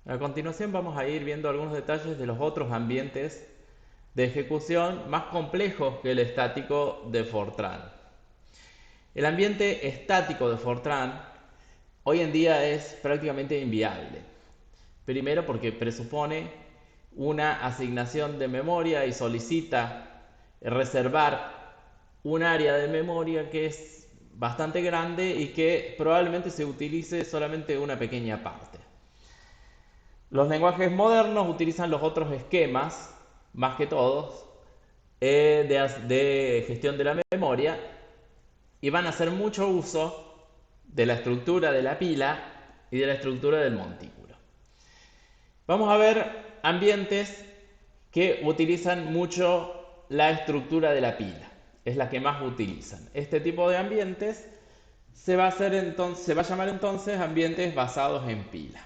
A continuación vamos a ir viendo algunos detalles de los otros ambientes de ejecución más complejos que el estático de Fortran. El ambiente estático de Fortran hoy en día es prácticamente inviable. Primero porque presupone una asignación de memoria y solicita reservar un área de memoria que es bastante grande y que probablemente se utilice solamente una pequeña parte. Los lenguajes modernos utilizan los otros esquemas, más que todos, de gestión de la memoria y van a hacer mucho uso de la estructura de la pila y de la estructura del montículo. Vamos a ver ambientes que utilizan mucho la estructura de la pila. Es la que más utilizan. Este tipo de ambientes se va a llamar entonces ambientes basados en pila.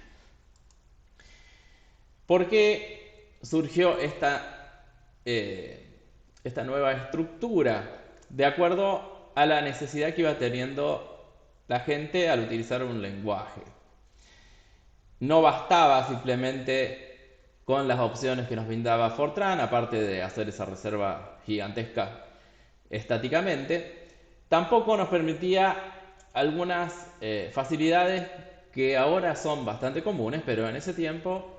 ¿Por qué surgió esta nueva estructura? De acuerdo a la necesidad que iba teniendo la gente al utilizar un lenguaje. No bastaba simplemente con las opciones que nos brindaba Fortran, aparte de hacer esa reserva gigantesca estáticamente, tampoco nos permitía algunas facilidades que ahora son bastante comunes, pero en ese tiempo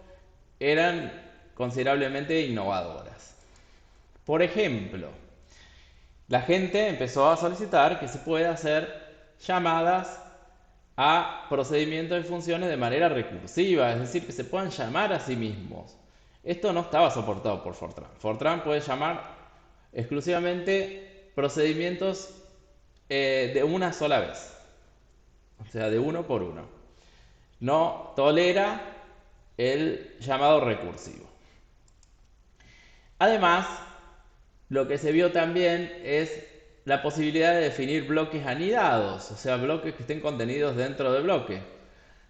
eran considerablemente innovadoras. Por ejemplo, la gente empezó a solicitar que se pueda hacer llamadas a procedimientos y funciones de manera recursiva, es decir, que se puedan llamar a sí mismos. Esto no estaba soportado por Fortran. Fortran puede llamar exclusivamente procedimientos de una sola vez, o sea, de uno por uno. No tolera el llamado recursivo. Además, lo que se vio también es la posibilidad de definir bloques anidados, o sea, bloques que estén contenidos dentro de bloques.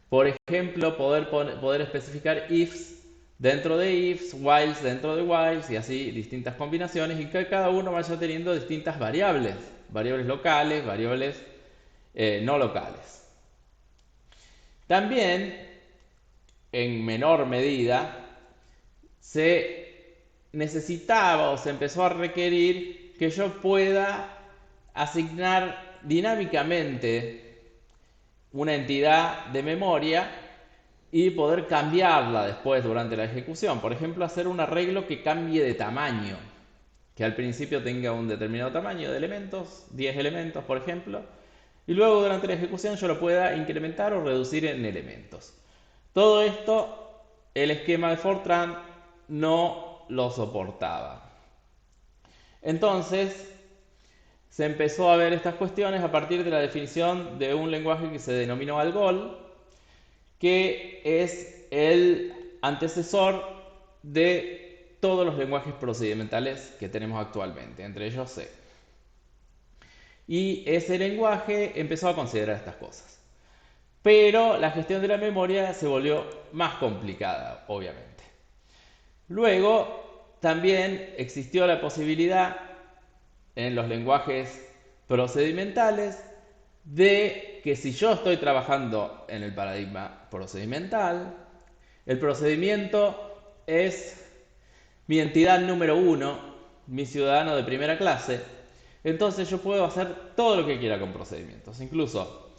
Por ejemplo, poder especificar ifs dentro de ifs, whiles dentro de whiles y así distintas combinaciones y que cada uno vaya teniendo distintas variables, variables locales, variables no locales. También, en menor medida, se necesitaba o se empezó a requerir que yo pueda asignar dinámicamente una entidad de memoria y poder cambiarla después durante la ejecución. Por ejemplo, hacer un arreglo que cambie de tamaño, que al principio tenga un determinado tamaño de elementos, 10 elementos por ejemplo, y luego durante la ejecución yo lo pueda incrementar o reducir en elementos. Todo esto el esquema de Fortran no lo soportaba. Entonces se empezó a ver estas cuestiones a partir de la definición de un lenguaje que se denominó Algol, que es el antecesor de todos los lenguajes procedimentales que tenemos actualmente, entre ellos C. Y ese lenguaje empezó a considerar estas cosas. Pero la gestión de la memoria se volvió más complicada, obviamente. Luego, también existió la posibilidad en los lenguajes procedimentales de que si yo estoy trabajando en el paradigma procedimental, el procedimiento es mi entidad número uno, mi ciudadano de primera clase, entonces yo puedo hacer todo lo que quiera con procedimientos, incluso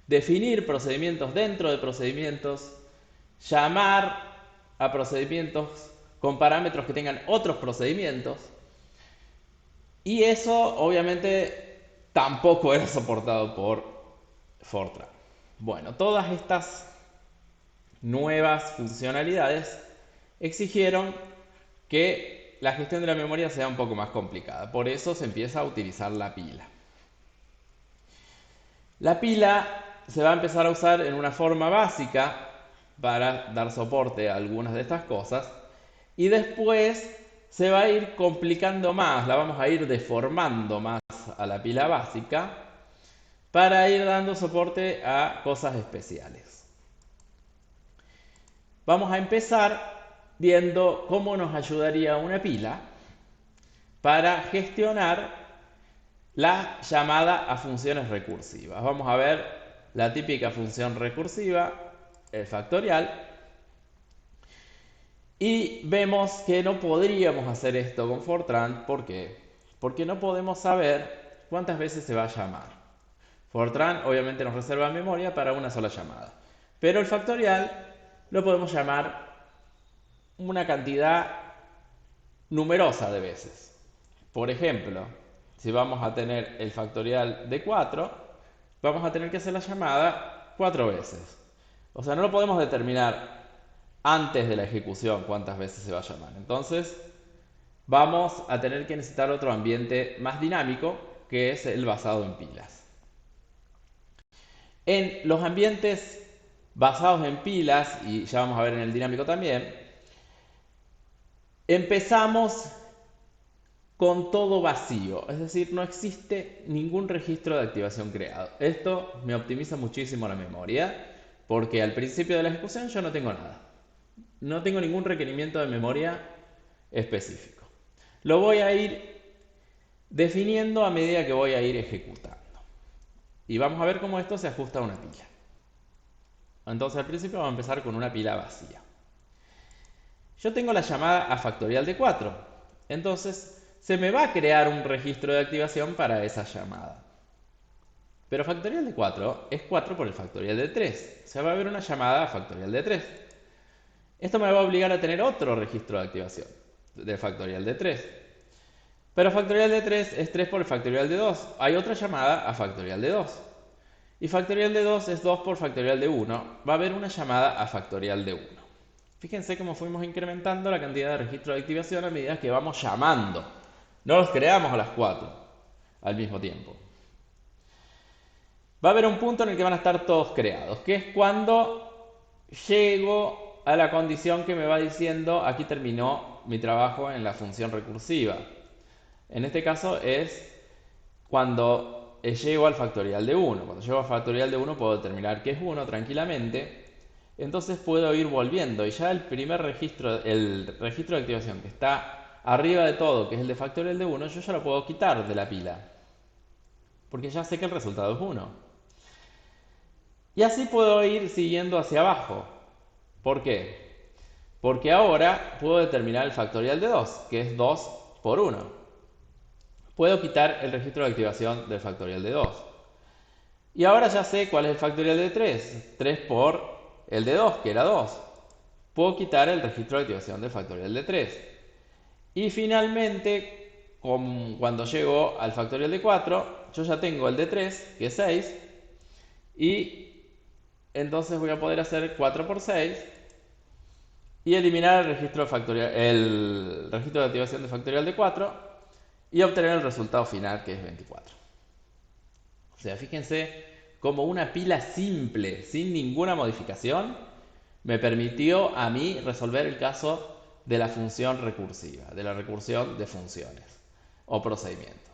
definir procedimientos dentro de procedimientos, llamar a procedimientos con parámetros que tengan otros procedimientos, y eso obviamente tampoco era soportado por Fortran. Bueno, todas estas nuevas funcionalidades exigieron que la gestión de la memoria sea un poco más complicada. Por eso se empieza a utilizar la pila. La pila se va a empezar a usar en una forma básica para dar soporte a algunas de estas cosas y después se va a ir complicando más, la vamos a ir deformando más a la pila básica para ir dando soporte a cosas especiales. Vamos a empezar viendo cómo nos ayudaría una pila para gestionar la llamada a funciones recursivas. Vamos a ver la típica función recursiva, el factorial, Y vemos que no podríamos hacer esto con Fortran. ¿Por qué? Porque no podemos saber cuántas veces se va a llamar. Fortran obviamente nos reserva memoria para una sola llamada. Pero el factorial lo podemos llamar una cantidad numerosa de veces. Por ejemplo, si vamos a tener el factorial de 4, vamos a tener que hacer la llamada 4 veces. O sea, no lo podemos determinar antes de la ejecución cuántas veces se va a llamar. Entonces, vamos a tener que necesitar otro ambiente más dinámico, que es el basado en pilas. En los ambientes basados en pilas, y ya vamos a ver en el dinámico también, empezamos con todo vacío, es decir, no existe ningún registro de activación creado. Esto me optimiza muchísimo la memoria, porque al principio de la ejecución yo no tengo nada. No tengo ningún requerimiento de memoria específico. Lo voy a ir definiendo a medida que voy a ir ejecutando. Y vamos a ver cómo esto se ajusta a una pila. Entonces al principio vamos a empezar con una pila vacía. Yo tengo la llamada a factorial de 4. Entonces se me va a crear un registro de activación para esa llamada. Pero factorial de 4 es 4 por el factorial de 3. O sea, va a haber una llamada a factorial de 3. Esto me va a obligar a tener otro registro de activación de factorial de 3. Pero factorial de 3 es 3 por el factorial de 2. Hay otra llamada a factorial de 2. Y factorial de 2 es 2 por factorial de 1. Va a haber una llamada a factorial de 1. Fíjense cómo fuimos incrementando la cantidad de registros de activación a medida que vamos llamando. No los creamos a las 4 al mismo tiempo. Va a haber un punto en el que van a estar todos creados, que es cuando llego a la condición que me va diciendo aquí terminó mi trabajo en la función recursiva. En este caso es cuando llego al factorial de 1. Cuando llego al factorial de 1 puedo determinar que es 1 tranquilamente. Entonces puedo ir volviendo y ya el primer registro, el registro de activación que está arriba de todo, que es el de factorial de 1, yo ya lo puedo quitar de la pila. Porque ya sé que el resultado es 1. Y así puedo ir siguiendo hacia abajo. ¿Por qué? Porque ahora puedo determinar el factorial de 2, que es 2 por 1. Puedo quitar el registro de activación del factorial de 2. Y ahora ya sé cuál es el factorial de 3. 3 por el de 2, que era 2. Puedo quitar el registro de activación del factorial de 3. Y finalmente, cuando llego al factorial de 4, yo ya tengo el de 3, que es 6. Y entonces voy a poder hacer 4 por 6 y eliminar el registro de activación de factorial de 4 y obtener el resultado final, que es 24. O sea, fíjense cómo una pila simple, sin ninguna modificación, me permitió a mí resolver el caso de la función recursiva, de la recursión de funciones o procedimientos.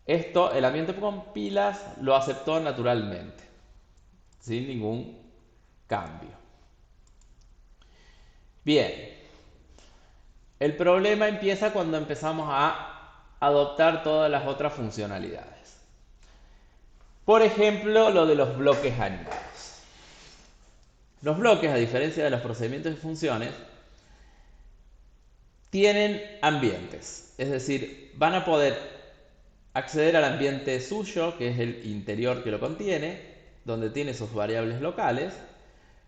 Esto, el ambiente con pilas lo aceptó naturalmente, sin ningún cambio. Bien, el problema empieza cuando empezamos a adoptar todas las otras funcionalidades. Por ejemplo, lo de los bloques animados. Los bloques, a diferencia de los procedimientos y funciones, tienen ambientes. Es decir, van a poder acceder al ambiente suyo, que es el interior que lo contiene, donde tiene sus variables locales,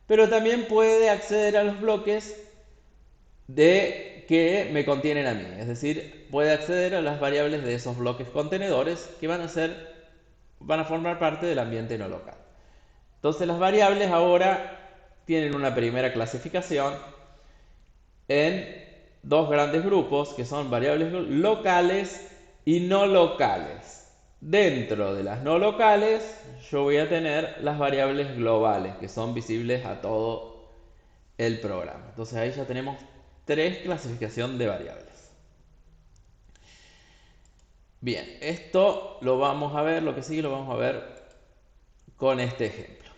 pero también puede acceder a los bloques que me contienen a mí. Es decir, puede acceder a las variables de esos bloques contenedores que van a formar parte del ambiente no local. Entonces las variables ahora tienen una primera clasificación en dos grandes grupos que son variables locales y no locales. Dentro de las no locales yo voy a tener las variables globales que son visibles a todo el programa. Entonces ahí ya tenemos tres clasificaciones de variables. Bien, esto lo vamos a ver, lo que sigue lo vamos a ver con este ejemplo.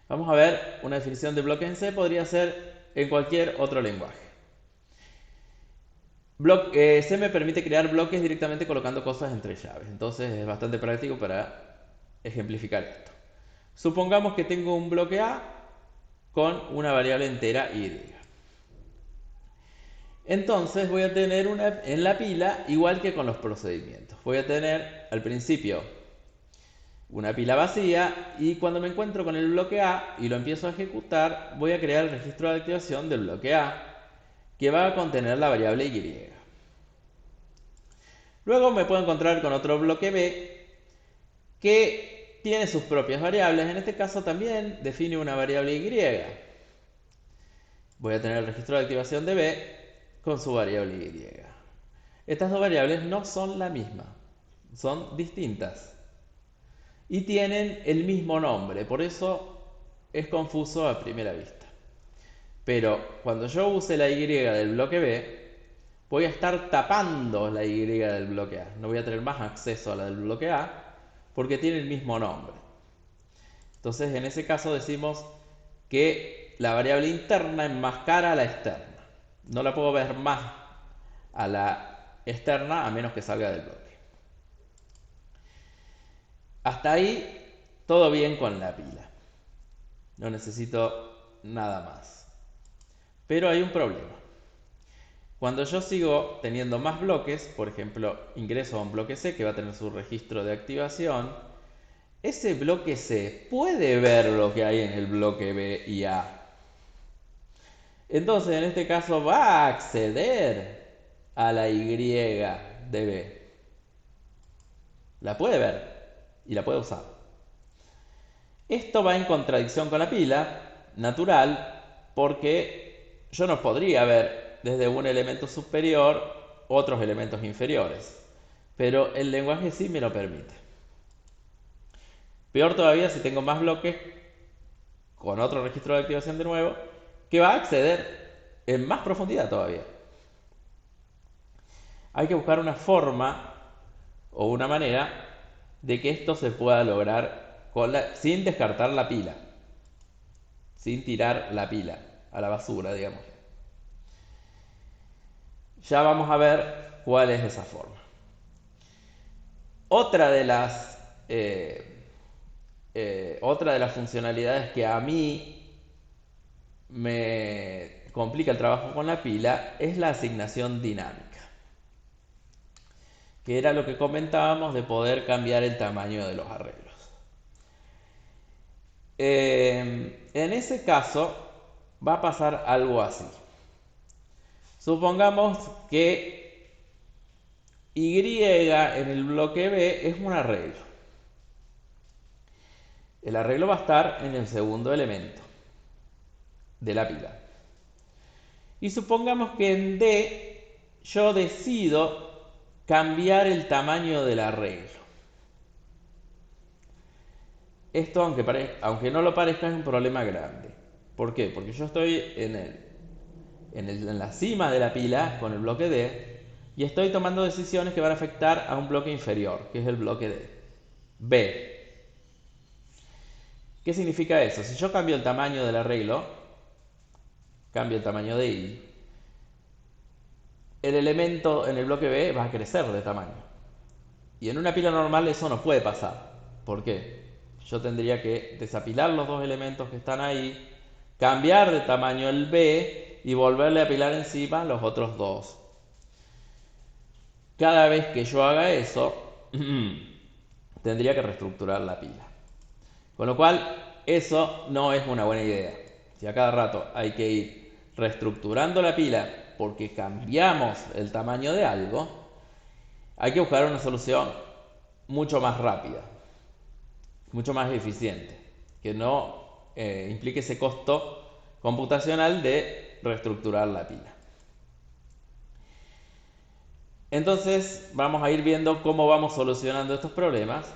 Vamos a ver una definición de bloques en C, podría ser en cualquier otro lenguaje. C me permite crear bloques directamente colocando cosas entre llaves, entonces es bastante práctico para ejemplificar esto. Supongamos que tengo un bloque A con una variable entera Y. Entonces voy a tener en la pila, igual que con los procedimientos. Voy a tener al principio una pila vacía y cuando me encuentro con el bloque A y lo empiezo a ejecutar, voy a crear el registro de activación del bloque A, que va a contener la variable Y. Luego me puedo encontrar con otro bloque B que tiene sus propias variables. En este caso también define una variable Y. Voy a tener el registro de activación de B con su variable Y. Estas dos variables no son la misma, son distintas y tienen el mismo nombre, por eso es confuso a primera vista. Pero cuando yo use la Y del bloque B, voy a estar tapando la Y del bloque A. No voy a tener más acceso a la del bloque A porque tiene el mismo nombre. Entonces, en ese caso decimos que la variable interna enmascara a la externa. No la puedo ver más a la externa a menos que salga del bloque. Hasta ahí todo bien con la pila. No necesito nada más. Pero hay un problema. Cuando yo sigo teniendo más bloques, por ejemplo, ingreso a un bloque C que va a tener su registro de activación, ese bloque C puede ver lo que hay en el bloque B y A. Entonces, en este caso, va a acceder a la Y de B. La puede ver y la puede usar. Esto va en contradicción con la pila, natural, porque yo no podría ver desde un elemento superior otros elementos inferiores, pero el lenguaje sí me lo permite. Peor todavía si tengo más bloques con otro registro de activación de nuevo, que va a acceder en más profundidad todavía. Hay que buscar una forma o una manera de que esto se pueda lograr sin descartar la pila, sin tirar la pila a la basura, digamos. Ya vamos a ver cuál es esa forma. Otra de las, otra de las funcionalidades que a mí me complica el trabajo con la pila es la asignación dinámica, que era lo que comentábamos de poder cambiar el tamaño de los arreglos. En ese caso va a pasar algo así. Supongamos que Y en el bloque B es un arreglo. El arreglo va a estar en el segundo elemento de la pila. Y supongamos que en D yo decido cambiar el tamaño del arreglo. Esto, aunque no lo parezca, es un problema grande. ¿Por qué? Porque yo estoy en la cima de la pila con el bloque D y estoy tomando decisiones que van a afectar a un bloque inferior, que es el bloque D. B. ¿Qué significa eso? Si yo cambio el tamaño del arreglo, cambio el tamaño de I, el elemento en el bloque B va a crecer de tamaño. Y en una pila normal eso no puede pasar. ¿Por qué? Yo tendría que desapilar los dos elementos que están ahí, cambiar de tamaño el B y volverle a apilar encima los otros dos. Cada vez que yo haga eso, tendría que reestructurar la pila. Con lo cual, eso no es una buena idea. Si a cada rato hay que ir reestructurando la pila porque cambiamos el tamaño de algo, hay que buscar una solución mucho más rápida, mucho más eficiente, que no implique ese costo computacional de reestructurar la pila. Entonces vamos a ir viendo cómo vamos solucionando estos problemas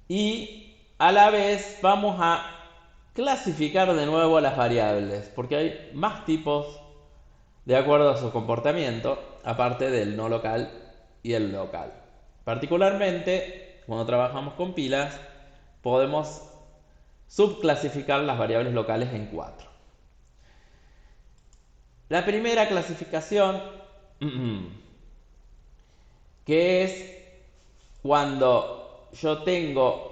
y a la vez vamos a clasificar de nuevo las variables, porque hay más tipos de acuerdo a su comportamiento, aparte del no local y el local. Particularmente, cuando trabajamos con pilas, podemos subclasificar las variables locales en 4. La primera clasificación, que es cuando yo tengo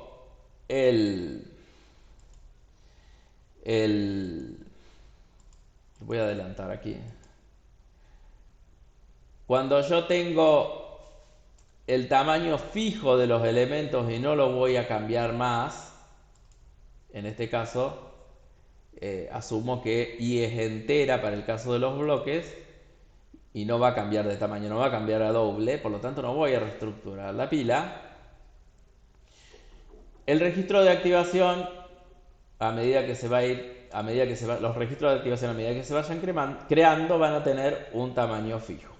voy a adelantar aquí. Cuando yo tengo el tamaño fijo de los elementos y no lo voy a cambiar más, en este caso, asumo que y es entera para el caso de los bloques y no va a cambiar de tamaño, no va a cambiar a doble, por lo tanto no voy a reestructurar la pila. El registro de activación, a medida que se va a ir, los registros de activación a medida que se vayan creando van a tener un tamaño fijo.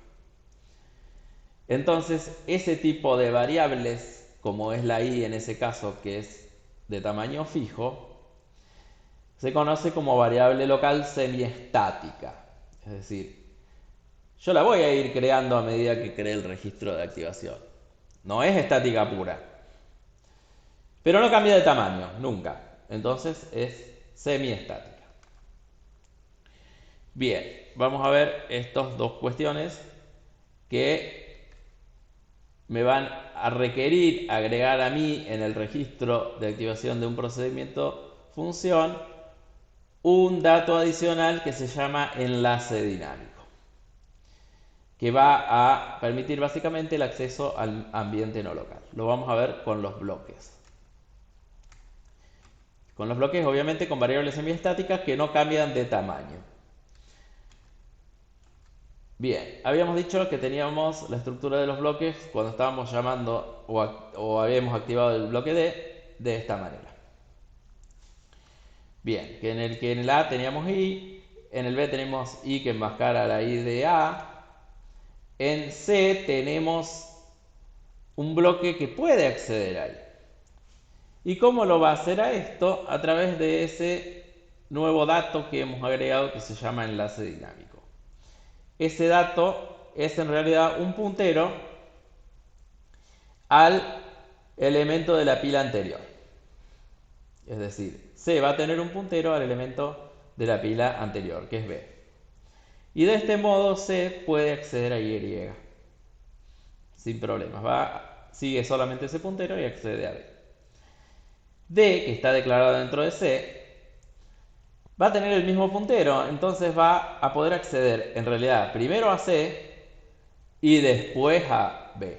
Entonces, ese tipo de variables, como es la i en ese caso, que es de tamaño fijo, se conoce como variable local semiestática. Es decir, yo la voy a ir creando a medida que cree el registro de activación. No es estática pura. Pero no cambia de tamaño, nunca. Entonces es semiestática. Bien, vamos a ver estas dos cuestiones que me van a requerir agregar a mí en el registro de activación de un procedimiento función un dato adicional que se llama enlace dinámico, que va a permitir básicamente el acceso al ambiente no local. Lo vamos a ver con los bloques. Con los bloques, obviamente, con variables semiestáticas que no cambian de tamaño. Bien, habíamos dicho que teníamos la estructura de los bloques cuando estábamos llamando o habíamos activado el bloque D de esta manera. Bien, que en el A teníamos I, en el B tenemos I que enmascara la I de A, en C tenemos un bloque que puede acceder ahí. ¿Y cómo lo va a hacer a esto? A través de ese nuevo dato que hemos agregado que se llama enlace dinámico. Ese dato es en realidad un puntero al elemento de la pila anterior. Es decir, C va a tener un puntero al elemento de la pila anterior, que es B. Y de este modo C puede acceder a Y sin problemas. Sigue solamente ese puntero y accede a B. D, que está declarado dentro de C, va a tener el mismo puntero, entonces va a poder acceder en realidad primero a C y después a B.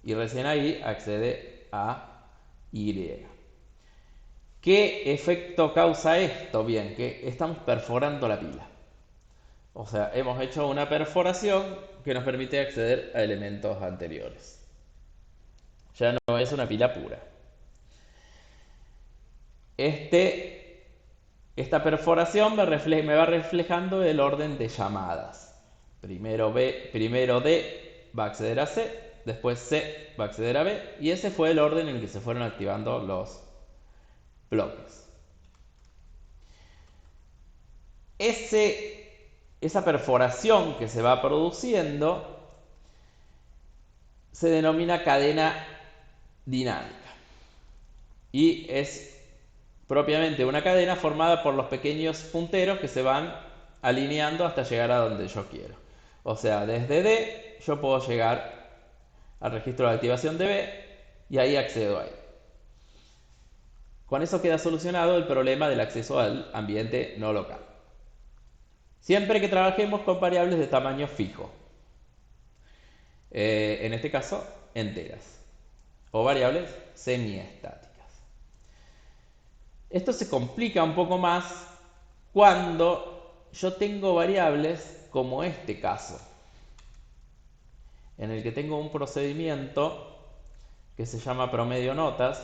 Y recién ahí accede a Y. ¿Qué efecto causa esto? Bien, que estamos perforando la pila. O sea, hemos hecho una perforación que nos permite acceder a elementos anteriores. Ya no es una pila pura. Esta perforación me va reflejando el orden de llamadas. Primero D va a acceder a C, después C va a acceder a B, y ese fue el orden en el que se fueron activando los bloques. Esa perforación que se va produciendo se denomina cadena dinámica y es propiamente una cadena formada por los pequeños punteros que se van alineando hasta llegar a donde yo quiero. O sea, desde D yo puedo llegar al registro de activación de B y ahí accedo a él. Con eso queda solucionado el problema del acceso al ambiente no local. Siempre que trabajemos con variables de tamaño fijo. En este caso, enteras. O variables semiestáticas. Esto se complica un poco más cuando yo tengo variables como este caso, en el que tengo un procedimiento que se llama promedio notas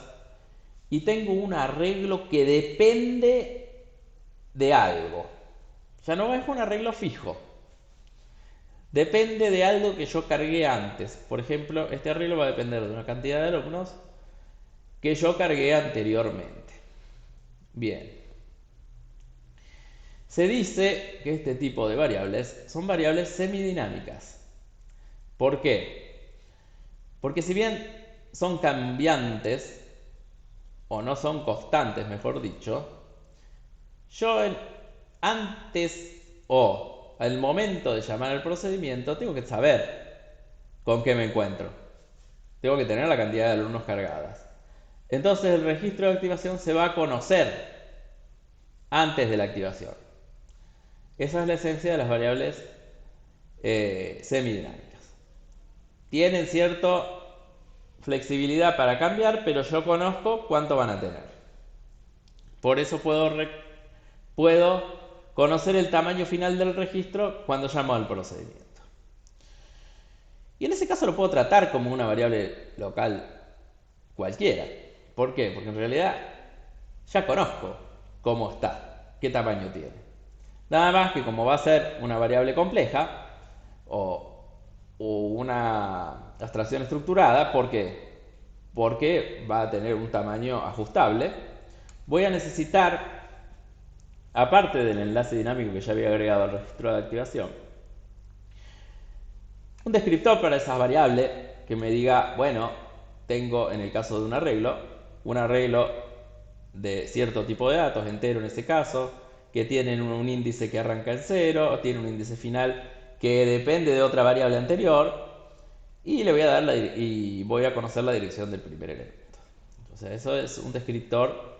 y tengo un arreglo que depende de algo. Ya no es un arreglo fijo. Depende de algo que yo cargué antes. Por ejemplo, este arreglo va a depender de una cantidad de alumnos que yo cargué anteriormente. Bien. Se dice que este tipo de variables son variables semidinámicas. ¿Por qué? Porque si bien son cambiantes, o no son constantes, mejor dicho, yo antes o al momento de llamar al procedimiento tengo que saber con qué me encuentro. Tengo que tener la cantidad de alumnos cargadas. Entonces el registro de activación se va a conocer antes de la activación. Esa es la esencia de las variables semidinámicas. tienen cierta flexibilidad para cambiar, pero yo conozco cuánto van a tener. Por eso puedo conocer el tamaño final del registro cuando llamo al procedimiento. Y en ese caso lo puedo tratar como una variable local cualquiera. ¿Por qué? Porque en realidad ya conozco cómo está, qué tamaño tiene. Nada más que como va a ser una variable compleja o una abstracción estructurada, ¿por qué? Porque va a tener un tamaño ajustable, voy a necesitar, aparte del enlace dinámico que ya había agregado al registro de activación, un descriptor para esa variable que me diga, bueno, tengo en el caso de un arreglo de cierto tipo de datos, entero en ese caso, que tienen un índice que arranca en 0, o tiene un índice final que depende de otra variable anterior, y le voy a dar y voy a conocer la dirección del primer elemento. Entonces eso es un descriptor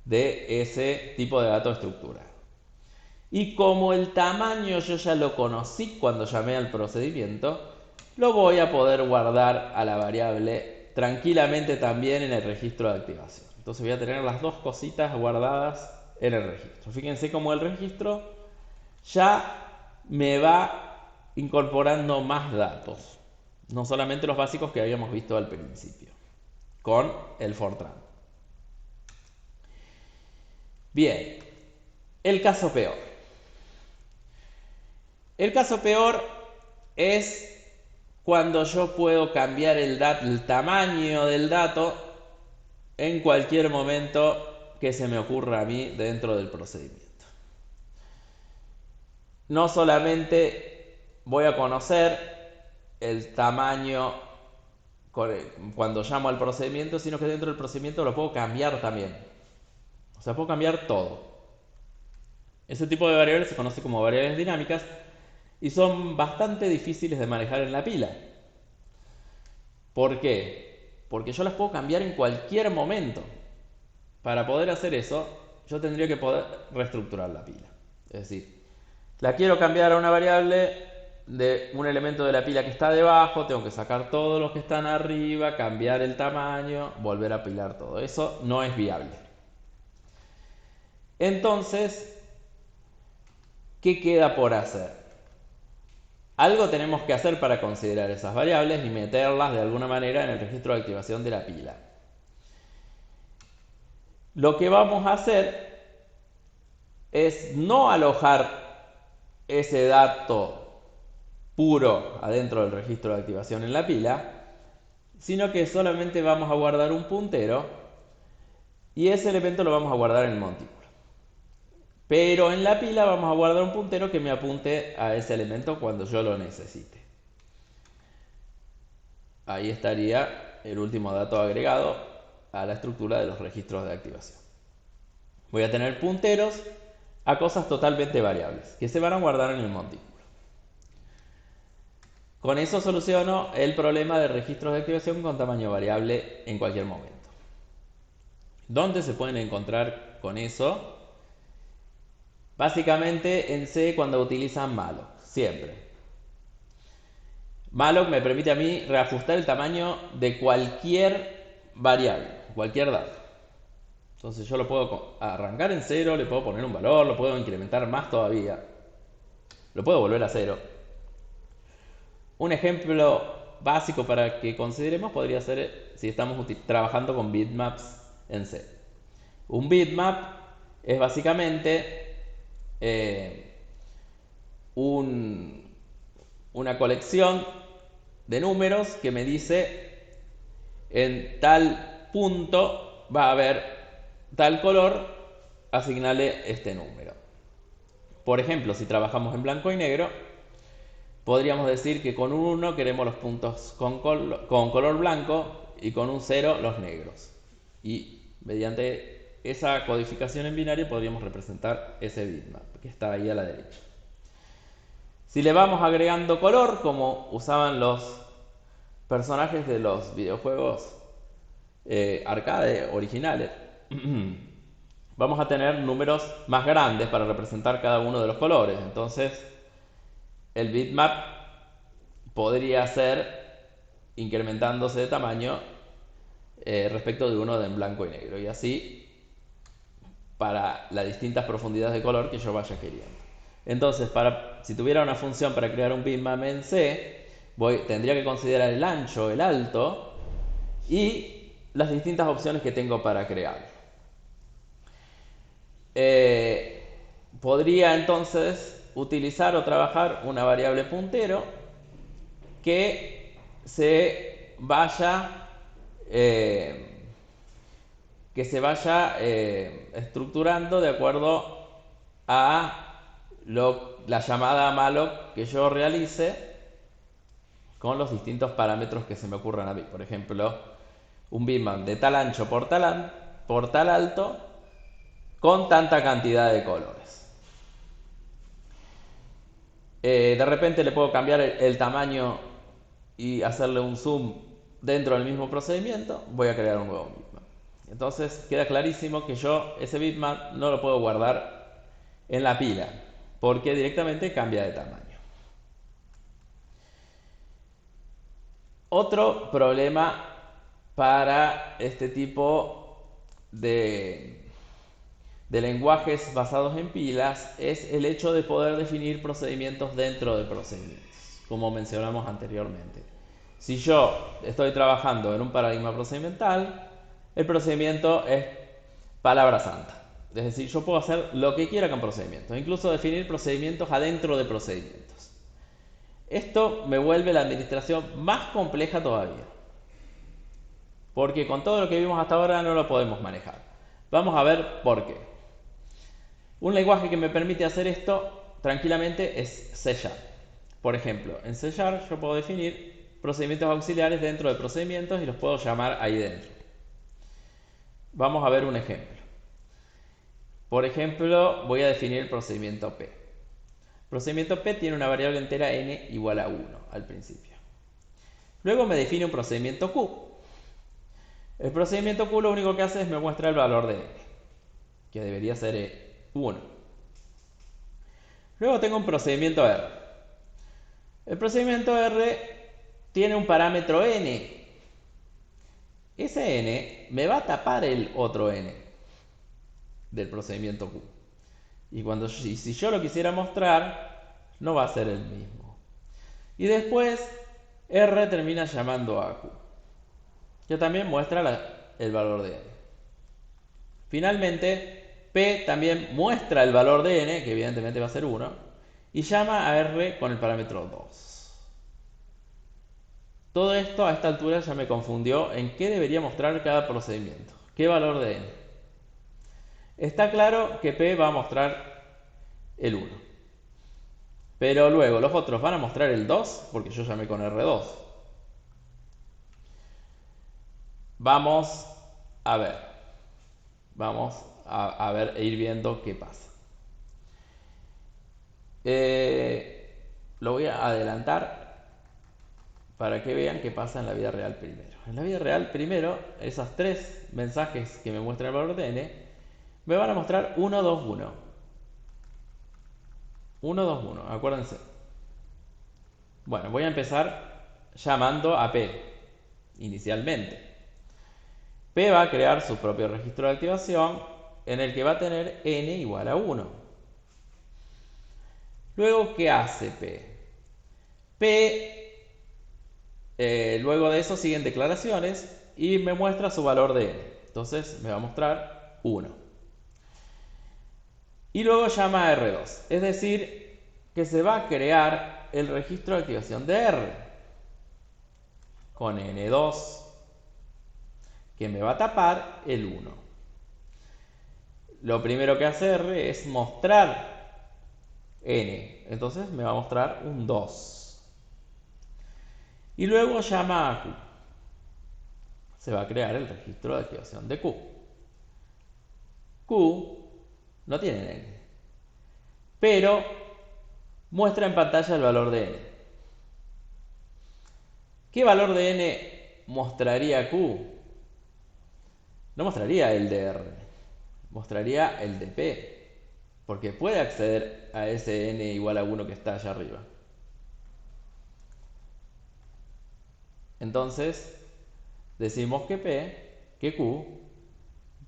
de ese tipo de dato estructurado. Y como el tamaño yo ya lo conocí cuando llamé al procedimiento, lo voy a poder guardar a la variable tranquilamente también en el registro de activación. Entonces voy a tener las dos cositas guardadas en el registro. Fíjense cómo el registro ya me va incorporando más datos, no solamente los básicos que habíamos visto al principio, con el Fortran. Bien, el caso peor. El caso peor es cuando yo puedo cambiar el tamaño del dato en cualquier momento que se me ocurra a mí dentro del procedimiento. No solamente voy a conocer el tamaño cuando llamo al procedimiento, sino que dentro del procedimiento lo puedo cambiar también. O sea, puedo cambiar todo. Ese tipo de variables se conoce como variables dinámicas y son bastante difíciles de manejar en la pila. ¿Por qué? Porque yo las puedo cambiar en cualquier momento. Para poder hacer eso, yo tendría que poder reestructurar la pila. Es decir, la quiero cambiar a una variable de un elemento de la pila que está debajo, tengo que sacar todos los que están arriba, cambiar el tamaño, volver a pilar todo. Eso no es viable. Entonces, ¿qué queda por hacer? Algo tenemos que hacer para considerar esas variables y meterlas de alguna manera en el registro de activación de la pila. Lo que vamos a hacer es no alojar ese dato puro adentro del registro de activación en la pila, sino que solamente vamos a guardar un puntero y ese elemento lo vamos a guardar en el montículo. Pero en la pila vamos a guardar un puntero que me apunte a ese elemento cuando yo lo necesite. Ahí estaría el último dato agregado a la estructura de los registros de activación. Voy a tener punteros a cosas totalmente variables, que se van a guardar en el montículo. Con eso soluciono el problema de registros de activación con tamaño variable en cualquier momento. ¿Dónde se pueden encontrar con eso? Básicamente en C cuando utilizan malloc, siempre. Malloc me permite a mí reajustar el tamaño de cualquier variable, cualquier dato. Entonces yo lo puedo arrancar en 0, le puedo poner un valor, lo puedo incrementar más todavía. Lo puedo volver a 0. Un ejemplo básico para que consideremos podría ser si estamos trabajando con bitmaps en C. Un bitmap es básicamente una colección de números que me dice en tal punto va a haber tal color, asignale este número. Por ejemplo, si trabajamos en blanco y negro, podríamos decir que con un 1 queremos los puntos con color blanco y con un 0 los negros. Y mediante esa codificación en binario podríamos representar ese bitmap que está ahí a la derecha. Si le vamos agregando color, como usaban los personajes de los videojuegos arcade originales, vamos a tener números más grandes para representar cada uno de los colores. Entonces, el bitmap podría ser incrementándose de tamaño respecto de uno de en blanco y negro. Y así para las distintas profundidades de color que yo vaya queriendo. Entonces, si tuviera una función para crear un bitmap en C, tendría que considerar el ancho, el alto y las distintas opciones que tengo para crear. Podría entonces utilizar o trabajar una variable puntero que se vaya estructurando de acuerdo a la llamada malloc que yo realice con los distintos parámetros que se me ocurran a mí. Por ejemplo, un bitmap de tal ancho por tal alto con tanta cantidad de colores. De repente le puedo cambiar el tamaño y hacerle un zoom dentro del mismo procedimiento. Voy a crear un nuevo bitmap. Entonces queda clarísimo que yo ese bitmap no lo puedo guardar en la pila porque directamente cambia de tamaño. Otro problema para este tipo de lenguajes basados en pilas es el hecho de poder definir procedimientos dentro de procedimientos, como mencionamos anteriormente. Si yo estoy trabajando en un paradigma procedimental, el procedimiento es palabra santa. Es decir, yo puedo hacer lo que quiera con procedimientos, incluso definir procedimientos adentro de procedimientos. Esto me vuelve la administración más compleja todavía, porque con todo lo que vimos hasta ahora no lo podemos manejar. Vamos a ver por qué. Un lenguaje que me permite hacer esto tranquilamente es C#. Por ejemplo, en C# yo puedo definir procedimientos auxiliares dentro de procedimientos y los puedo llamar ahí dentro. Vamos a ver un ejemplo. Por ejemplo, voy a definir el procedimiento P. El procedimiento P tiene una variable entera n igual a 1 al principio. Luego me define un procedimiento Q. El procedimiento Q lo único que hace es me muestra el valor de n, que debería ser 1. Luego tengo un procedimiento R. El procedimiento R tiene un parámetro n. Ese n me va a tapar el otro n del procedimiento Q. Y si yo lo quisiera mostrar, no va a ser el mismo. Y después R termina llamando a Q, que también muestra el valor de n. Finalmente, P también muestra el valor de n, que evidentemente va a ser 1, y llama a R con el parámetro 2. Todo esto a esta altura ya me confundió en qué debería mostrar cada procedimiento, qué valor de n. Está claro que P va a mostrar el 1, pero luego los otros van a mostrar el 2 porque yo llamé con R2. Vamos a ver e ir viendo qué pasa. Lo voy a adelantar para que vean qué pasa en la vida real primero. En la vida real primero, esos 3 mensajes que me muestran el valor de n me van a mostrar 1, 2, 1. 1, 2, 1, acuérdense. Bueno, voy a empezar llamando a P inicialmente. P va a crear su propio registro de activación en el que va a tener n igual a 1. Luego, ¿qué hace P? Luego de eso siguen declaraciones y me muestra su valor de n. Entonces me va a mostrar 1. Y luego llama a R2, es decir, que se va a crear el registro de activación de R con N2, que me va a tapar el 1. Lo primero que hace R es mostrar N, entonces me va a mostrar un 2. Y luego llama a Q. Se va a crear el registro de activación de Q. Q no tiene n, pero muestra en pantalla el valor de n. ¿Qué valor de n mostraría Q? No mostraría el de R, mostraría el de P, porque puede acceder a ese n igual a 1 que está allá arriba. Entonces, decimos que Q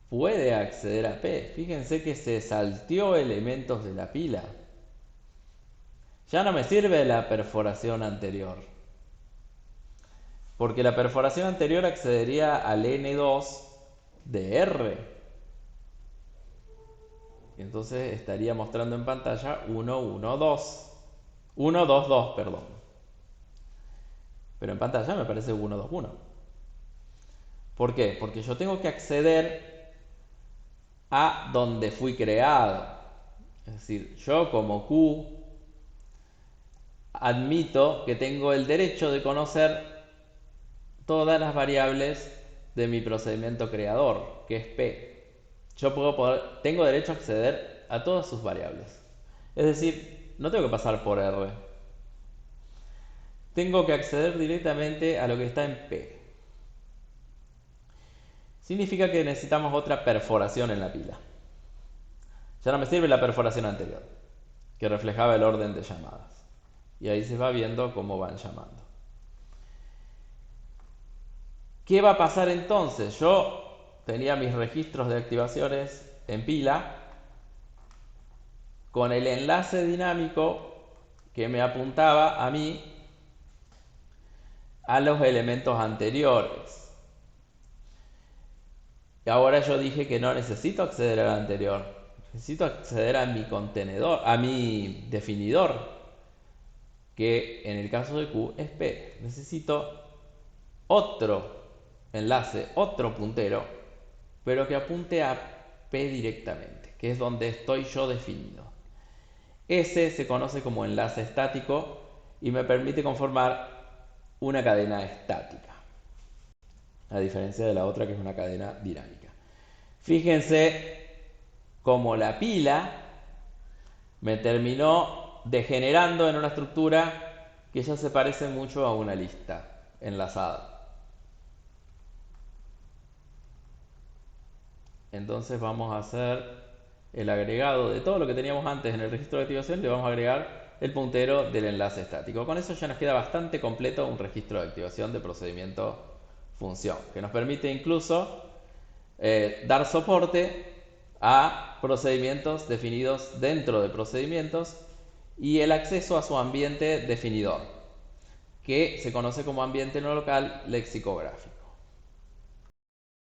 puede acceder a P. Fíjense que se salteó elementos de la pila. Ya no me sirve la perforación anterior, porque la perforación anterior accedería al N2 de R. Y entonces estaría mostrando en pantalla 1, 1, 2. 1, 2, 2, perdón. Pero en pantalla me parece 1, 2, 1. ¿Por qué? Porque yo tengo que acceder a donde fui creado. Es decir, yo como Q admito que tengo el derecho de conocer todas las variables de mi procedimiento creador, que es P. Tengo derecho a acceder a todas sus variables. Es decir, no tengo que pasar por R. Tengo que acceder directamente a lo que está en P. Significa que necesitamos otra perforación en la pila. Ya no me sirve la perforación anterior, que reflejaba el orden de llamadas. Y ahí se va viendo cómo van llamando. ¿Qué va a pasar entonces? Yo tenía mis registros de activaciones en pila con el enlace dinámico que me apuntaba a mí a los elementos anteriores. Y ahora yo dije que no necesito acceder al anterior, necesito acceder a mi contenedor, a mi definidor, que en el caso de Q es P. Necesito otro enlace, otro puntero, pero que apunte a P directamente, que es donde estoy yo definido. Ese se conoce como enlace estático y me permite conformar una cadena estática, a diferencia de la otra que es una cadena dinámica. Fíjense cómo la pila me terminó degenerando en una estructura que ya se parece mucho a una lista enlazada. Entonces vamos a hacer el agregado de todo lo que teníamos antes en el registro de activación, le vamos a agregar el puntero del enlace estático. Con eso ya nos queda bastante completo un registro de activación de procedimiento función, que nos permite incluso dar soporte a procedimientos definidos dentro de procedimientos y el acceso a su ambiente definidor, que se conoce como ambiente no local lexicográfico.